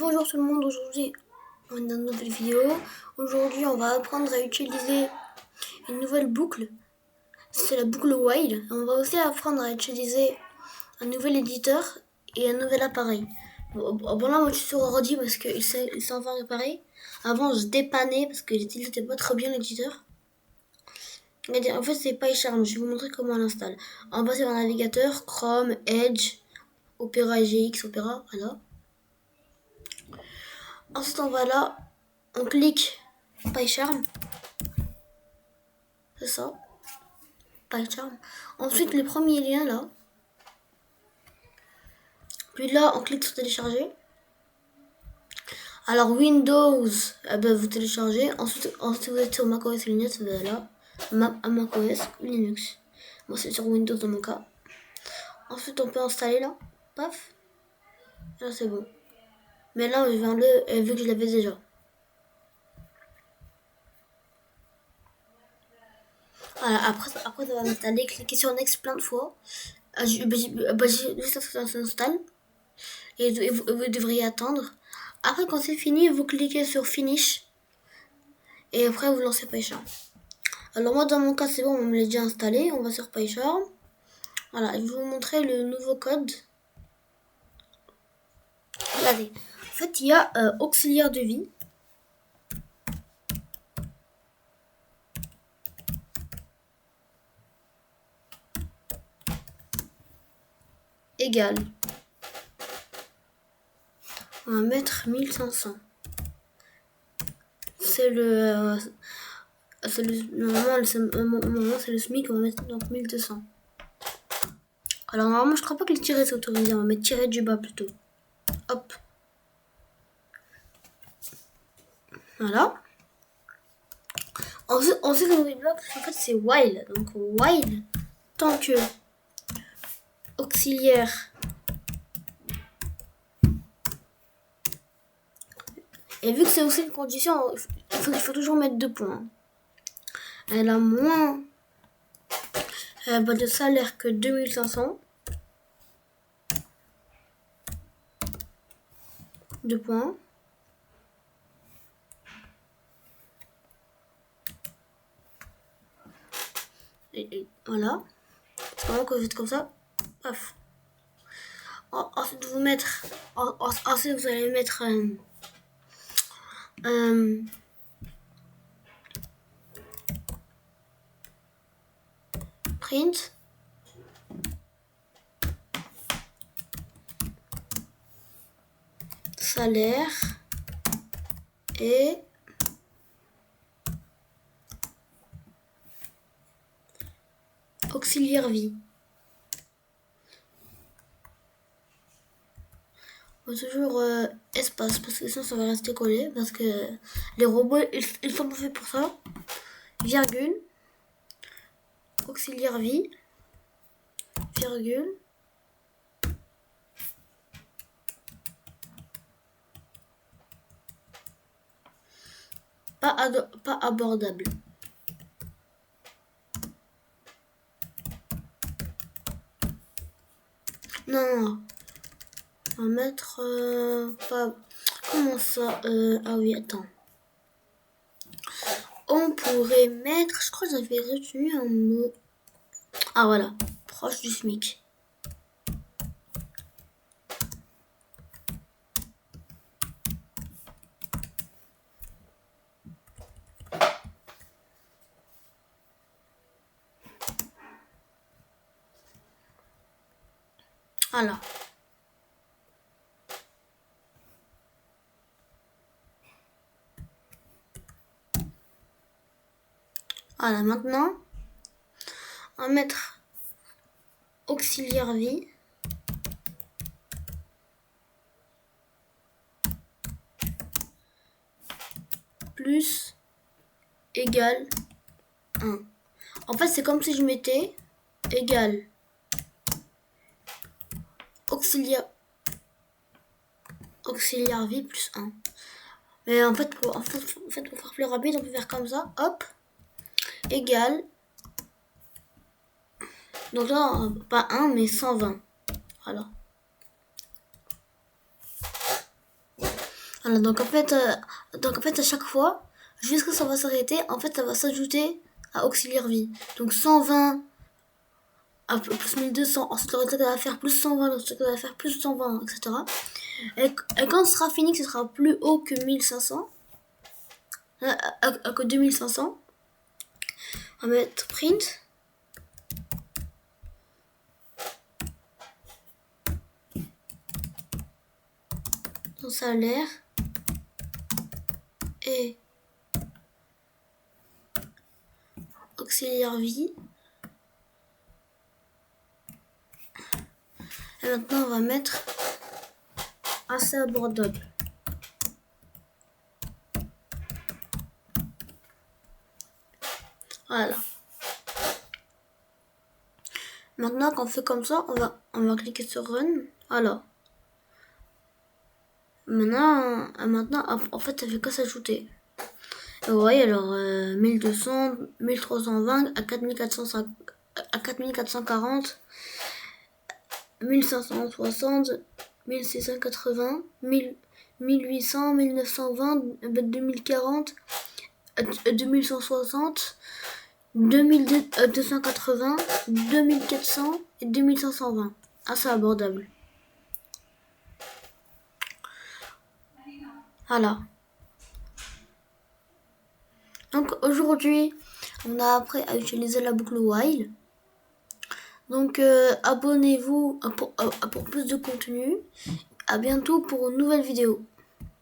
Bonjour tout le monde, aujourd'hui on est dans une nouvelle vidéo. Aujourd'hui on va apprendre à utiliser une nouvelle boucle, c'est la boucle while. On va aussi apprendre à utiliser un nouvel éditeur et un nouvel appareil. Bon là moi je suis sur ordi parce qu'il s'est enfin réparé. Avant je dépannais parce que j'utilisais pas très bien l'éditeur. En fait c'est PyCharm, je vais vous montrer comment on l'installe. On va sur un navigateur, Chrome, Edge, Opera GX, Opera, voilà. Ensuite on va là, on clique PyCharm, c'est ça, PyCharm. Ensuite le premier lien là, puis là on clique sur télécharger. Alors Windows, vous téléchargez. Ensuite vous êtes sur macOS ou Linux, vous allez là, macOS ou Linux. Moi c'est sur Windows dans mon cas. Ensuite on peut installer là, paf, là c'est bon. Mais là je vais enlever vu que je l'avais déjà. Voilà, après ça va m'installer, cliquez sur Next plein de fois. Juste ça s'installe. Et vous devriez attendre. Après quand c'est fini, vous cliquez sur Finish. Et après vous lancez PyCharm. Alors moi dans mon cas c'est bon, on me l'a déjà installé. On va sur PyCharm. Voilà, je vais vous montrer le nouveau code. Regardez. En fait il y a auxiliaire de vie. Égal. On va mettre 1500. C'est le... normalement c'est le SMIC, on va mettre donc 1200. Alors normalement je crois pas que le tiret c'est autorisé, on va mettre tiret du bas plutôt. Hop. Voilà. Ensuite on débloque, en fait c'est while. Donc while, tant que auxiliaire et vu que c'est aussi une condition, il faut toujours mettre 2 points. Elle a moins de salaire que 2500. 2 points. Et voilà. C'est vraiment que vous faites comme ça. Paf. Ensuite vous mettre. Ensuite vous allez mettre print. Salaire et auxiliaire vie. Faut toujours espace parce que sinon ça va rester collé parce que les robots ils sont pas faits pour ça. Virgule, auxiliaire vie, virgule, pas abordable. Non. On va mettre pas. Comment ça ah oui, attends. On pourrait mettre. Je crois que j'avais retenu un mot. Ah voilà. Proche du SMIC. Voilà. Voilà, maintenant, on va mettre auxiliaire vie. Plus égal 1. En fait, c'est comme si je mettais égal auxiliaire vie plus 1. Mais en fait, pour faire plus rapide, on peut faire comme ça. Hop. Égal. Donc là, pas 1, mais 120. Voilà. Voilà, donc en fait à chaque fois, jusqu'à ça va s'arrêter, en fait ça va s'ajouter à auxiliaire vie. Donc 120 à plus 1200, ensuite le résultat va faire plus 120, le résultat va faire plus 120, etc. Et quand ce sera fini, que ce sera plus haut que 1500, que 2500, on va mettre print. Son salaire et auxiliaire vie. Et maintenant on va mettre assez abordable. Voilà. Maintenant qu'on fait comme ça, on va cliquer sur Run. Alors. Maintenant, en fait, ça fait que s'ajouter. Vous voyez, alors 1200, 1320 à 4440, 1560, 1680, 1800, 1920, 2040, 2160, 2280, 2400 et 2520. Assez abordable. Voilà. Donc aujourd'hui, on a appris à utiliser la boucle while. Donc abonnez-vous pour plus de contenu. À bientôt pour une nouvelle vidéo.